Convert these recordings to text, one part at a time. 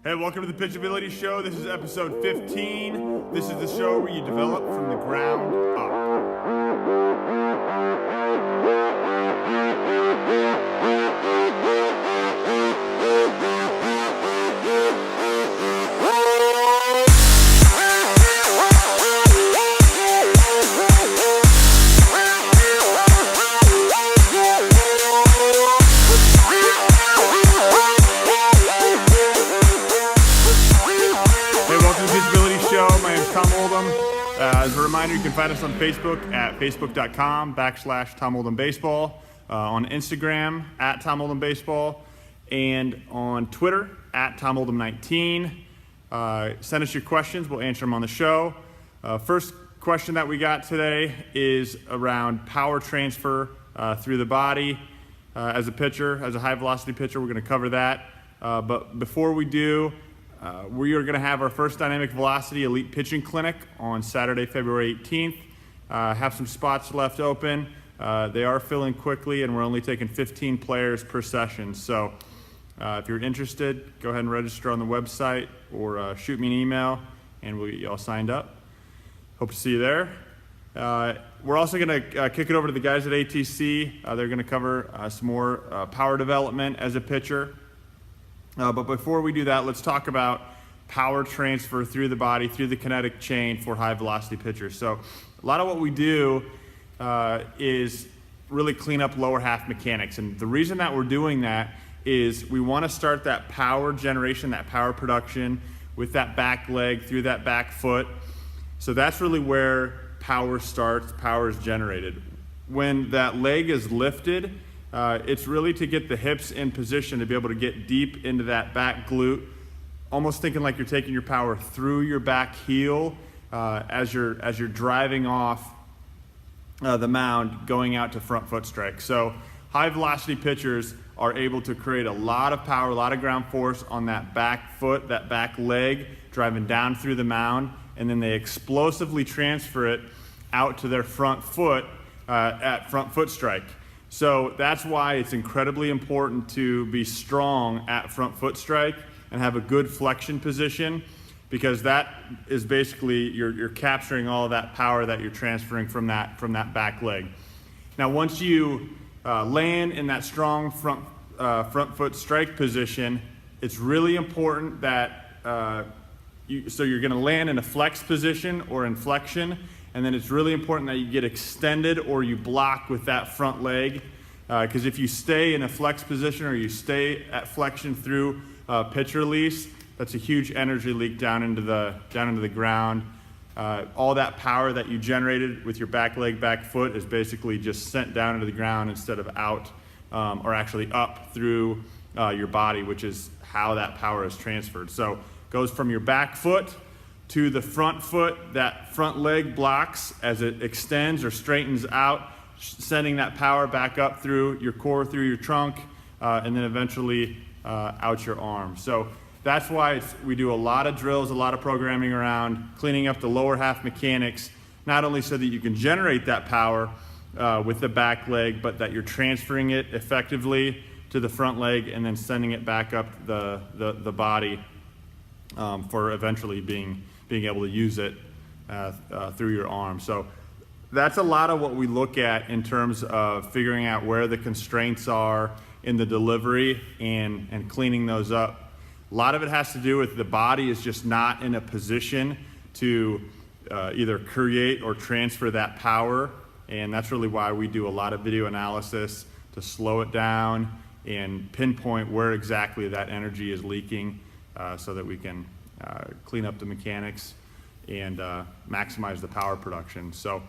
Hey, welcome to the Pitchability Show. This is episode 15. This is the show where you develop from the ground up. As a reminder, you can find us on Facebook at facebook.com/Tom Oldham Baseball, on Instagram at Tom Oldham Baseball, and on Twitter at Tom Oldham 19. Send us your questions. We'll answer them on the show. First question that we got today is around power transfer through the body as a pitcher, as a high velocity pitcher. We're going to cover that. But before we do, we are going to have our first Dynamic Velocity Elite Pitching Clinic on Saturday, February 18th. Have some spots left open. They are filling quickly, and we're only taking 15 players per session. So if you're interested, go ahead and register on the website or shoot me an email, and we'll get you all signed up. Hope to see you there. We're also going to kick it over to the guys at ATC. They're going to cover some more power development as a pitcher. But before we do that, let's talk about power transfer through the body, through the kinetic chain for high velocity pitchers. So a lot of what we do is really clean up lower half mechanics. And the reason that we're doing that is we want to start that power generation, that power production with that back leg through that back foot. So that's really where power starts, power is generated. When that leg is lifted, it's really to get the hips in position to be able to get deep into that back glute, almost thinking like you're taking your power through your back heel as you're driving off the mound going out to front foot strike. So high velocity pitchers are able to create a lot of power, a lot of ground force on that back foot, that back leg, driving down through the mound, and then they explosively transfer it out to their front foot at front foot strike. So that's why it's incredibly important to be strong at front foot strike and have a good flexion position, because that is basically you're capturing all of that power that you're transferring from that back leg. Now, once you land in that strong front foot strike position, it's really important that you're going to land in a flex position or in flexion. And then it's really important that you get extended or you block with that front leg. Because if you stay in a flex position or you stay at flexion through pitch release, that's a huge energy leak down into the ground. All that power that you generated with your back leg, back foot is basically just sent down into the ground instead of out or actually up through your body, which is how that power is transferred. So it goes from your back foot to the front foot. That front leg blocks as it extends or straightens out, sending that power back up through your core, through your trunk, and then eventually out your arm. So that's why we do a lot of drills, a lot of programming around cleaning up the lower half mechanics, not only so that you can generate that power with the back leg, but that you're transferring it effectively to the front leg and then sending it back up the body for eventually being able to use it through your arm. So that's a lot of what we look at in terms of figuring out where the constraints are in the delivery and cleaning those up. A lot of it has to do with the body is just not in a position to either create or transfer that power, and that's really why we do a lot of video analysis to slow it down and pinpoint where exactly that energy is leaking so that we can clean up the mechanics and maximize the power production. So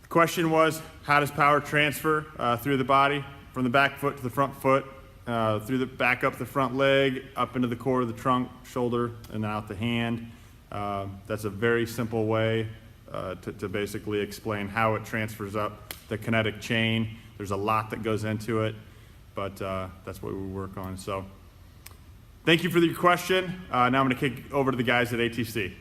the question was, how does power transfer through the body? From the back foot to the front foot, through the back up the front leg, up into the core of the trunk, shoulder, and then out the hand. That's a very simple way to basically explain how it transfers up the kinetic chain. There's a lot that goes into it, but that's what we work on. So thank you for your question. Now I'm going to kick over to the guys at ATC.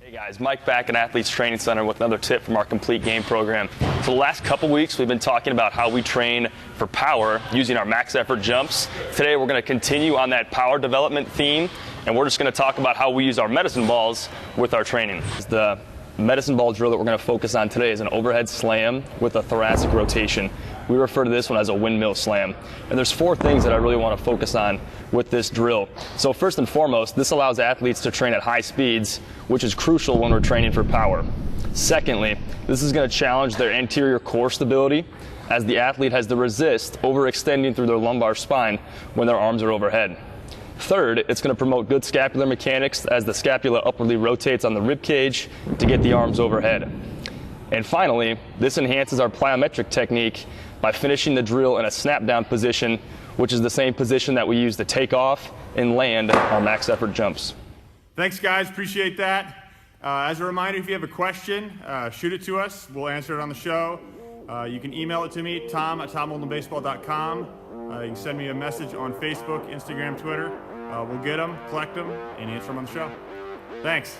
Hey Hey guys, Mike back at Athletes Training Center with another tip from our complete game program. For the last couple weeks, we've been talking about how we train for power using our max effort jumps. Today, we're going to continue on that power development theme, and we're just going to talk about how we use our medicine balls with our training. The medicine ball drill that we're going to focus on today is an overhead slam with a thoracic rotation. We refer to this one as a windmill slam. And there's 4 things that I really want to focus on with this drill. So first and foremost, this allows athletes to train at high speeds, which is crucial when we're training for power. Secondly, this is going to challenge their anterior core stability, as the athlete has to resist overextending through their lumbar spine when their arms are overhead. Third, it's going to promote good scapular mechanics as the scapula upwardly rotates on the rib cage to get the arms overhead. And finally, this enhances our plyometric technique by finishing the drill in a snap down position, which is the same position that we use to take off and land our max effort jumps. Thanks, guys. Appreciate that. As a reminder, if you have a question, shoot it to us. We'll answer it on the show. You can email it to me, tom@tomoldhamnbaseball.com. You can send me a message on Facebook, Instagram, Twitter. We'll get them, collect them, and answer them on the show. Thanks.